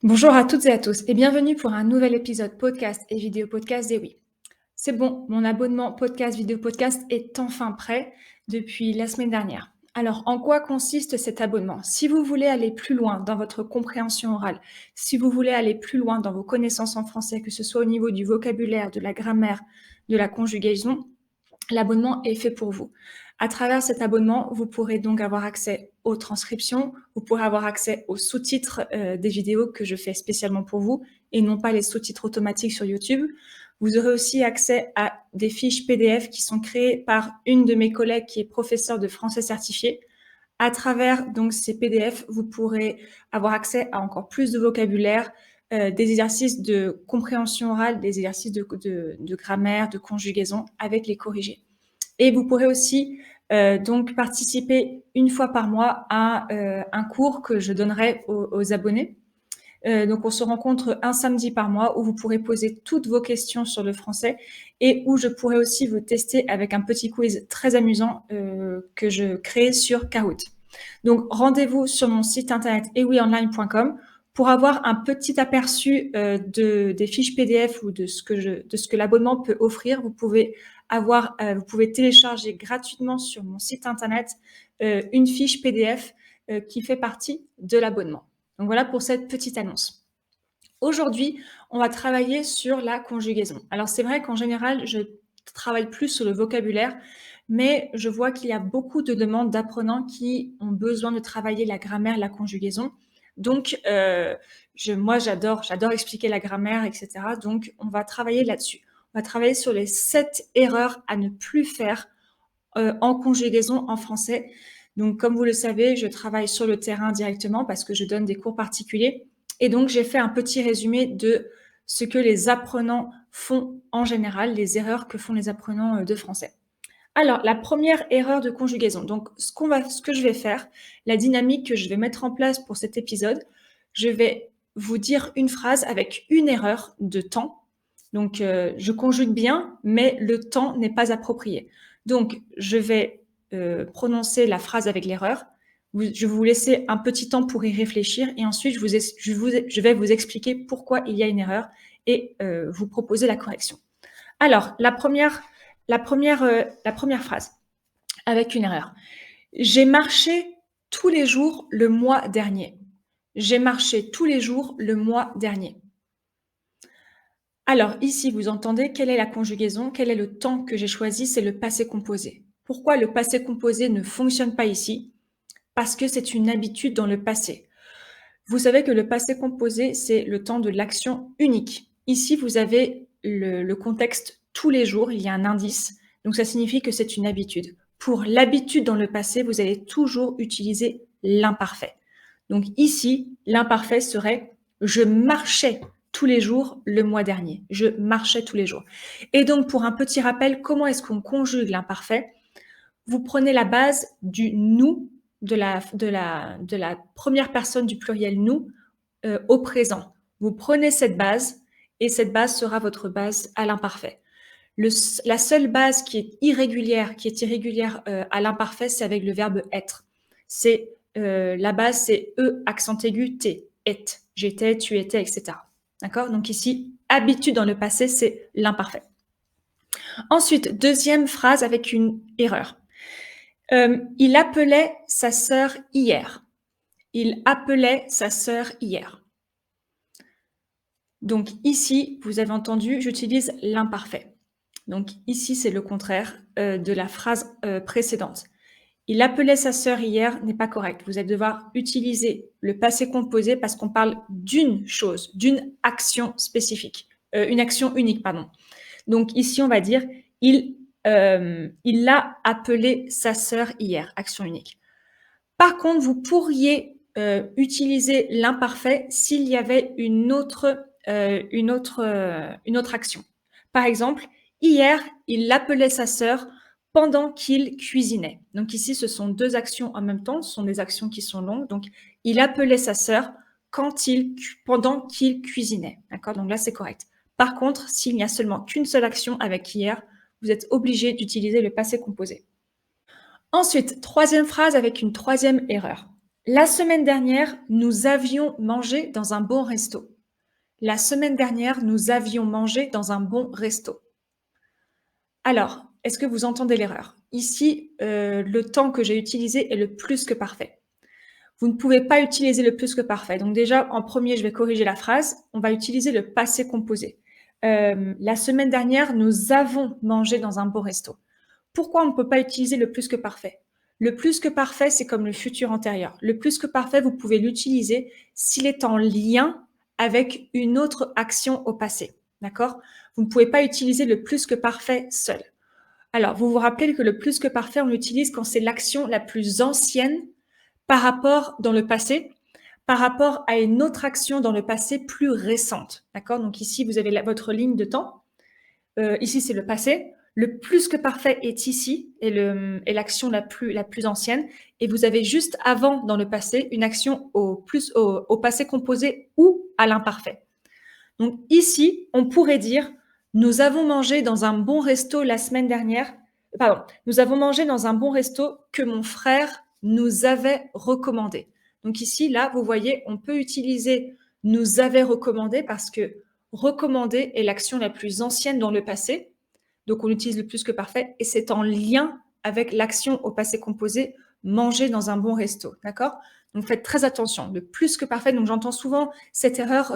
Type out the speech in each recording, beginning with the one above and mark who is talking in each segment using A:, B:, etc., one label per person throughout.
A: Bonjour à toutes et à tous et bienvenue pour un nouvel épisode podcast et vidéo podcast d'Ewi. C'est bon, mon abonnement podcast vidéo podcast est enfin prêt depuis la semaine dernière. Alors, en quoi consiste cet abonnement? Si vous voulez aller plus loin dans votre compréhension orale, si vous voulez aller plus loin dans vos connaissances en français, que ce soit au niveau du vocabulaire, de la grammaire, de la conjugaison, l'abonnement est fait pour vous. À travers cet abonnement, vous pourrez donc avoir accès aux transcriptions, vous pourrez avoir accès aux sous-titres des vidéos que je fais spécialement pour vous et non pas les sous-titres automatiques sur YouTube. Vous aurez aussi accès à des fiches PDF qui sont créées par une de mes collègues qui est professeure de français certifié. À travers donc ces PDF, vous pourrez avoir accès à encore plus de vocabulaire, des exercices de compréhension orale, des exercices de grammaire, de conjugaison avec les corrigés. Et vous pourrez aussi donc participer une fois par mois à un cours que je donnerai aux abonnés. Donc on se rencontre un samedi par mois où vous pourrez poser toutes vos questions sur le français et où je pourrai aussi vous tester avec un petit quiz très amusant que je crée sur Kahoot. Donc rendez-vous sur mon site internet ewionline.com pour avoir un petit aperçu des fiches PDF ou de ce que l'abonnement peut offrir. Vous pouvez télécharger gratuitement sur mon site internet une fiche PDF qui fait partie de l'abonnement. Donc voilà pour cette petite annonce. Aujourd'hui, on va travailler sur la conjugaison. Alors c'est vrai qu'en général, je travaille plus sur le vocabulaire, mais je vois qu'il y a beaucoup de demandes d'apprenants qui ont besoin de travailler la grammaire, la conjugaison. Donc, moi, j'adore expliquer la grammaire, etc. Donc, on va travailler là-dessus. On va travailler sur les 7 erreurs à ne plus faire en conjugaison en français. Donc, comme vous le savez, je travaille sur le terrain directement parce que je donne des cours particuliers. Et donc, j'ai fait un petit résumé de ce que les apprenants font en général, les erreurs que font les apprenants de français. Alors, la première erreur de conjugaison. Donc, ce que je vais faire, la dynamique que je vais mettre en place pour cet épisode, je vais vous dire une phrase avec une erreur de temps. Donc, je conjugue bien, mais le temps n'est pas approprié. Donc, je vais prononcer la phrase avec l'erreur. Je vais vous laisser un petit temps pour y réfléchir et ensuite, je vais vous expliquer pourquoi il y a une erreur et vous proposer la correction. Alors, la première phrase avec une erreur. J'ai marché tous les jours le mois dernier. J'ai marché tous les jours le mois dernier. Alors ici, vous entendez quelle est la conjugaison, quel est le temps que j'ai choisi, c'est le passé composé. Pourquoi le passé composé ne fonctionne pas ici? Parce que c'est une habitude dans le passé. Vous savez que le passé composé, c'est le temps de l'action unique. Ici, vous avez le contexte tous les jours, il y a un indice, donc ça signifie que c'est une habitude. Pour l'habitude dans le passé, vous allez toujours utiliser l'imparfait. Donc ici, l'imparfait serait « je marchais tous les jours le mois dernier ». Je marchais tous les jours. Et donc, pour un petit rappel, comment est-ce qu'on conjugue l'imparfait? Vous prenez la base du « nous » de la première personne du pluriel « nous » au présent. Vous prenez cette base et cette base sera votre base à l'imparfait. La seule base qui est irrégulière à l'imparfait, c'est avec le verbe être. La base, c'est E, accent aigu, T, et. J'étais, tu étais, etc. D'accord? Donc ici, habitude dans le passé, c'est l'imparfait. Ensuite, deuxième phrase avec une erreur. Il appelait sa sœur hier. Il appelait sa sœur hier. Donc ici, vous avez entendu, j'utilise l'imparfait. Donc ici, c'est le contraire de la phrase précédente. Il appelait sa sœur hier n'est pas correct. Vous allez devoir utiliser le passé composé parce qu'on parle d'une chose, d'une action spécifique, une action unique, pardon. Donc ici, on va dire il a appelé sa sœur hier, action unique. Par contre, vous pourriez utiliser l'imparfait s'il y avait une autre action. Par exemple, hier, il appelait sa sœur pendant qu'il cuisinait. Donc ici, ce sont deux actions en même temps, ce sont des actions qui sont longues. Donc, il appelait sa sœur pendant qu'il cuisinait. D'accord? Donc là, c'est correct. Par contre, s'il n'y a seulement qu'une seule action avec hier, vous êtes obligé d'utiliser le passé composé. Ensuite, troisième phrase avec une troisième erreur. La semaine dernière, nous avions mangé dans un bon resto. La semaine dernière, nous avions mangé dans un bon resto. Alors, est-ce que vous entendez l'erreur? Ici, le temps que j'ai utilisé est le plus que parfait. Vous ne pouvez pas utiliser le plus que parfait. Donc déjà, en premier, je vais corriger la phrase. On va utiliser le passé composé. La semaine dernière, nous avons mangé dans un bon resto. Pourquoi on ne peut pas utiliser le plus que parfait? Le plus que parfait, c'est comme le futur antérieur. Le plus que parfait, vous pouvez l'utiliser s'il est en lien avec une autre action au passé. D'accord? Vous ne pouvez pas utiliser le plus que parfait seul. Alors, vous vous rappelez que le plus que parfait, on l'utilise quand c'est l'action la plus ancienne par rapport dans le passé, par rapport à une autre action dans le passé plus récente. D'accord? Donc ici, vous avez votre ligne de temps. Ici, c'est le passé. Le plus que parfait est ici, et l'action la plus ancienne. Et vous avez juste avant, dans le passé, une action au passé composé ou à l'imparfait. Donc ici, on pourrait dire, nous avons mangé dans un bon resto la semaine dernière. Pardon, nous avons mangé dans un bon resto que mon frère nous avait recommandé. Donc ici, là, vous voyez, on peut utiliser nous avait recommandé parce que recommander est l'action la plus ancienne dans le passé. Donc on utilise le plus que parfait et c'est en lien avec l'action au passé composé manger dans un bon resto. D'accord? Donc faites très attention. Le plus que parfait, donc j'entends souvent cette erreur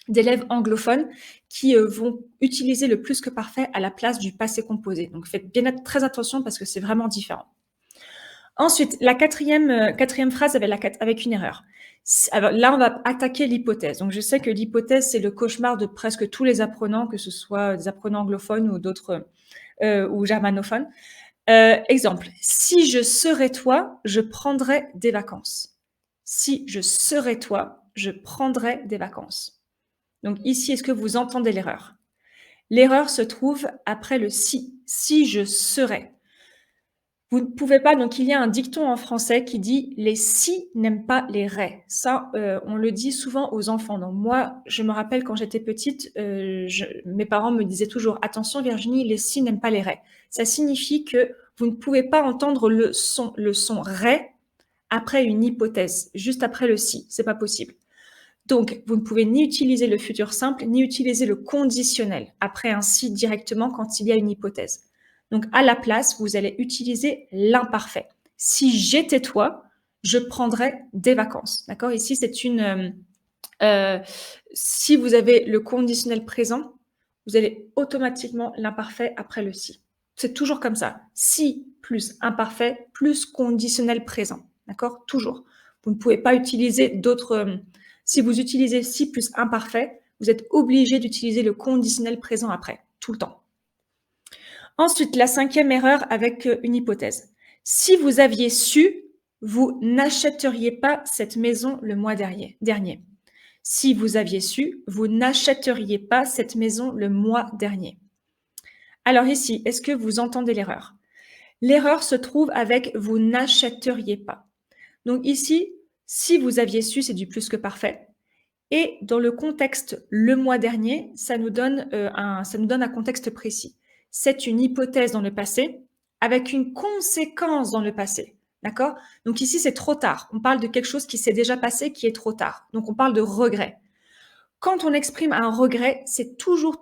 A: d'élèves anglophones qui vont utiliser le plus que parfait à la place du passé composé. Donc faites bien très attention parce que c'est vraiment différent. Ensuite, la quatrième phrase avec une erreur. Alors là, on va attaquer l'hypothèse. Donc, je sais que l'hypothèse, c'est le cauchemar de presque tous les apprenants, que ce soit des apprenants anglophones ou d'autres ou germanophones. Exemple, si je serais toi, je prendrais des vacances. Si je serais toi, je prendrais des vacances. Donc ici, est-ce que vous entendez l'erreur? L'erreur se trouve après le si. Si je serais. Vous ne pouvez pas, donc il y a un dicton en français qui dit les si n'aiment pas les ré. Ça, on le dit souvent aux enfants. Donc moi, je me rappelle quand j'étais petite, mes parents me disaient toujours attention Virginie, les si n'aiment pas les ré. Ça signifie que vous ne pouvez pas entendre le son ré après une hypothèse, juste après le si. C'est pas possible. Donc, vous ne pouvez ni utiliser le futur simple, ni utiliser le conditionnel après un si directement quand il y a une hypothèse. Donc, à la place, vous allez utiliser l'imparfait. Si j'étais toi, je prendrais des vacances. D'accord? Ici, c'est si vous avez le conditionnel présent, vous allez automatiquement l'imparfait après le si. C'est toujours comme ça. Si plus imparfait plus conditionnel présent. D'accord? Toujours. Vous ne pouvez pas utiliser d'autres. Si vous utilisez si plus imparfait, vous êtes obligé d'utiliser le conditionnel présent après, tout le temps. Ensuite, la cinquième erreur avec une hypothèse. Si vous aviez su, vous n'achèteriez pas cette maison le mois dernier. Si vous aviez su, vous n'achèteriez pas cette maison le mois dernier. Alors ici, est-ce que vous entendez l'erreur? L'erreur se trouve avec vous n'achèteriez pas. Donc ici, si vous aviez su, c'est du plus que parfait. Et dans le contexte le mois dernier, ça nous donne un contexte précis. C'est une hypothèse dans le passé avec une conséquence dans le passé. D'accord? Donc ici, c'est trop tard. On parle de quelque chose qui s'est déjà passé, qui est trop tard. Donc on parle de regret. Quand on exprime un regret, c'est toujours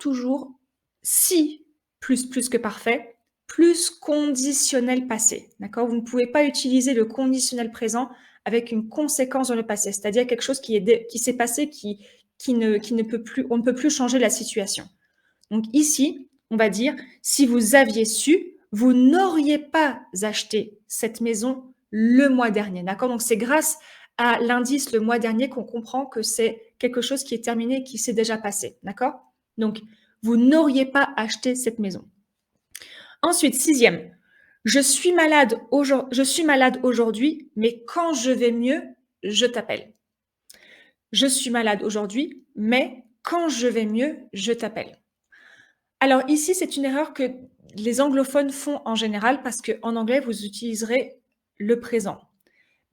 A: si plus que parfait, plus conditionnel passé. D'accord? Vous ne pouvez pas utiliser le conditionnel présent avec une conséquence dans le passé, c'est-à-dire quelque chose qui s'est passé, qui ne peut plus, on ne peut plus changer la situation. Donc ici, on va dire, si vous aviez su, vous n'auriez pas acheté cette maison le mois dernier. D'accord? Donc c'est grâce à l'indice le mois dernier qu'on comprend que c'est quelque chose qui est terminé, qui s'est déjà passé. D'accord? Donc, vous n'auriez pas acheté cette maison. Ensuite, sixième, je suis malade aujourd'hui, mais quand je vais mieux, je t'appelle. Je suis malade aujourd'hui, mais quand je vais mieux, je t'appelle. Alors ici, c'est une erreur que les anglophones font en général parce qu'en anglais, vous utiliserez le présent.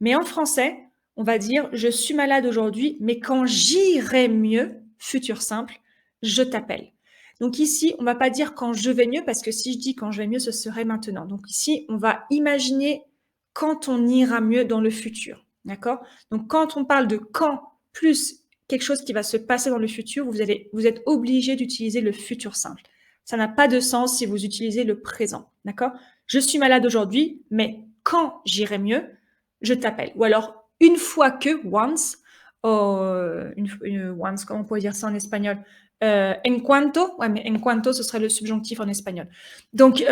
A: Mais en français, on va dire je suis malade aujourd'hui, mais quand j'irai mieux, futur simple, je t'appelle. Donc ici, on ne va pas dire quand je vais mieux parce que si je dis quand je vais mieux, ce serait maintenant. Donc ici, on va imaginer quand on ira mieux dans le futur. d'accord? Donc quand on parle de quand plus quelque chose qui va se passer dans le futur, vous êtes obligé d'utiliser le futur simple. Ça n'a pas de sens si vous utilisez le présent, d'accord? Je suis malade aujourd'hui, mais quand j'irai mieux, je t'appelle. Ou alors une fois que, once, once, comment on pourrait dire ça en espagnol? En cuanto, ouais, mais en cuanto, ce serait le subjonctif en espagnol. Donc,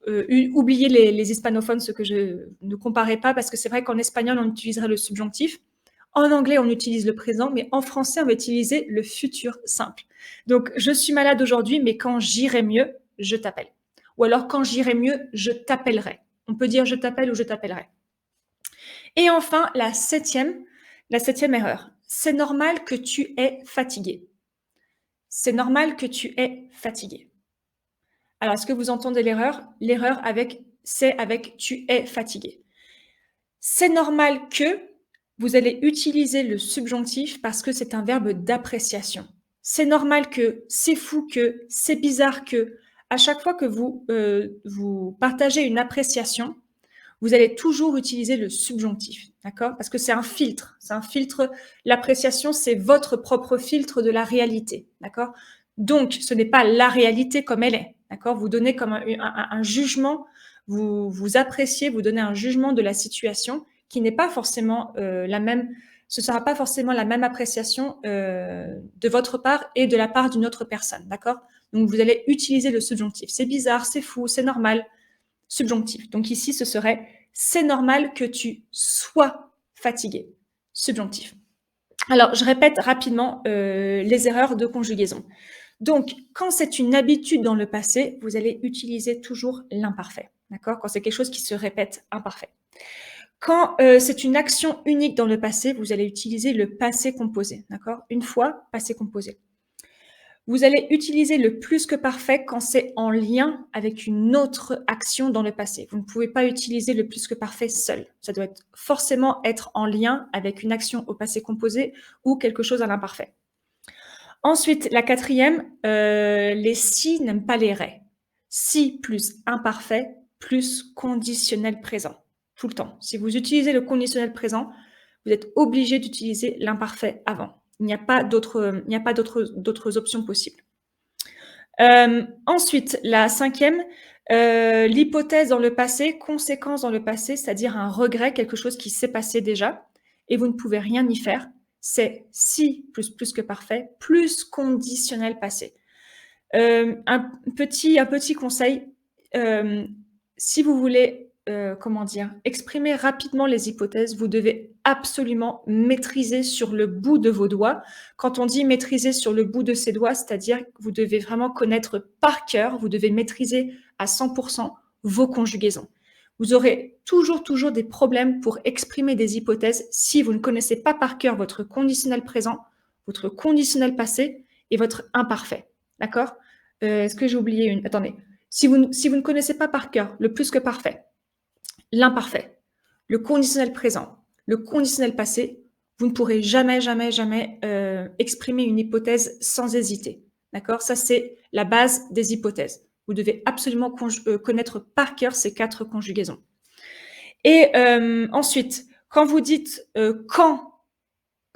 A: oubliez les hispanophones, ce que je ne comparais pas, parce que c'est vrai qu'en espagnol, on utiliserait le subjonctif. En anglais, on utilise le présent, mais en français, on va utiliser le futur simple. Donc, je suis malade aujourd'hui, mais quand j'irai mieux, je t'appelle. Ou alors, quand j'irai mieux, je t'appellerai. On peut dire je t'appelle ou je t'appellerai. Et enfin, la septième erreur. C'est normal que tu es fatigué. C'est normal que tu es fatigué. Alors, est-ce que vous entendez l'erreur? L'erreur c'est avec tu es fatigué. C'est normal que vous allez utiliser le subjonctif parce que c'est un verbe d'appréciation. C'est normal que, c'est fou que, c'est bizarre que. À chaque fois que vous partagez une appréciation, vous allez toujours utiliser le subjonctif, d'accord? Parce que c'est un filtre. C'est un filtre. L'appréciation, c'est votre propre filtre de la réalité, d'accord? Donc, ce n'est pas la réalité comme elle est, d'accord? Vous donnez comme un jugement, vous appréciez, vous donnez un jugement de la situation qui n'est pas forcément la même. Ce sera pas forcément la même appréciation de votre part et de la part d'une autre personne, d'accord? Donc, vous allez utiliser le subjonctif. C'est bizarre, c'est fou, c'est normal. Subjonctif. Donc ici, ce serait c'est normal que tu sois fatigué. Subjonctif. Alors, je répète rapidement les erreurs de conjugaison. Donc, quand c'est une habitude dans le passé, vous allez utiliser toujours l'imparfait. D'accord? Quand c'est quelque chose qui se répète, imparfait. Quand c'est une action unique dans le passé, vous allez utiliser le passé composé. D'accord? Une fois, passé composé. Vous allez utiliser le plus que parfait quand c'est en lien avec une autre action dans le passé. Vous ne pouvez pas utiliser le plus que parfait seul. Ça doit forcément être en lien avec une action au passé composé ou quelque chose à l'imparfait. Ensuite, la quatrième, les si n'aiment pas les ré. Si plus imparfait plus conditionnel présent. Tout le temps. Si vous utilisez le conditionnel présent, vous êtes obligé d'utiliser l'imparfait avant. Il n'y a pas d'autres options possibles. Ensuite, la cinquième, l'hypothèse dans le passé, conséquence dans le passé, c'est-à-dire un regret, quelque chose qui s'est passé déjà, et vous ne pouvez rien y faire. C'est si plus que parfait, plus conditionnel passé. Un petit conseil, si vous voulez exprimer rapidement les hypothèses, vous devez absolument maîtriser sur le bout de vos doigts. Quand on dit maîtriser sur le bout de ses doigts, c'est-à-dire que vous devez vraiment connaître par cœur, vous devez maîtriser à 100% vos conjugaisons. Vous aurez toujours des problèmes pour exprimer des hypothèses si vous ne connaissez pas par cœur votre conditionnel présent, votre conditionnel passé et votre imparfait. D'accord? Est-ce que j'ai oublié une? Attendez. Si vous ne connaissez pas par cœur le plus que parfait, l'imparfait, le conditionnel présent, le conditionnel passé, vous ne pourrez jamais exprimer une hypothèse sans hésiter. D'accord? Ça, c'est la base des hypothèses. Vous devez absolument connaître par cœur ces 4 conjugaisons. Et ensuite, quand vous dites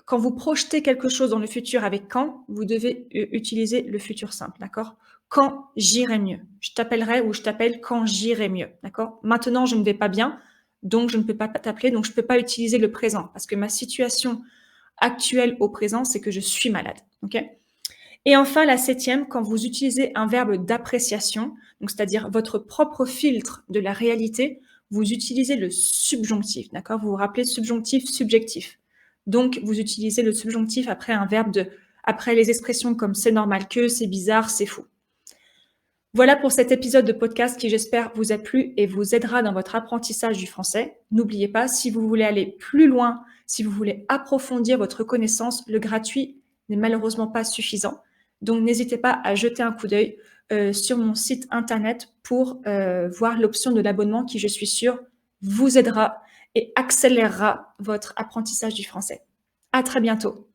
A: quand vous projetez quelque chose dans le futur avec quand, vous devez utiliser le futur simple, d'accord? Quand j'irai mieux. Je t'appellerai ou je t'appelle quand j'irai mieux, d'accord? Maintenant, je ne vais pas bien, donc je ne peux pas t'appeler, donc je ne peux pas utiliser le présent parce que ma situation actuelle au présent, c'est que je suis malade, ok? Et enfin, la septième, quand vous utilisez un verbe d'appréciation, donc c'est-à-dire votre propre filtre de la réalité, vous utilisez le subjonctif, d'accord? Vous vous rappelez subjonctif, subjectif. Donc, vous utilisez le subjonctif après les expressions comme c'est normal que, c'est bizarre, c'est fou. Voilà pour cet épisode de podcast qui, j'espère, vous a plu et vous aidera dans votre apprentissage du français. N'oubliez pas, si vous voulez aller plus loin, si vous voulez approfondir votre connaissance, le gratuit n'est malheureusement pas suffisant. Donc, n'hésitez pas à jeter un coup d'œil sur mon site internet pour voir l'option de l'abonnement qui, je suis sûre, vous aidera et accélérera votre apprentissage du français. À très bientôt.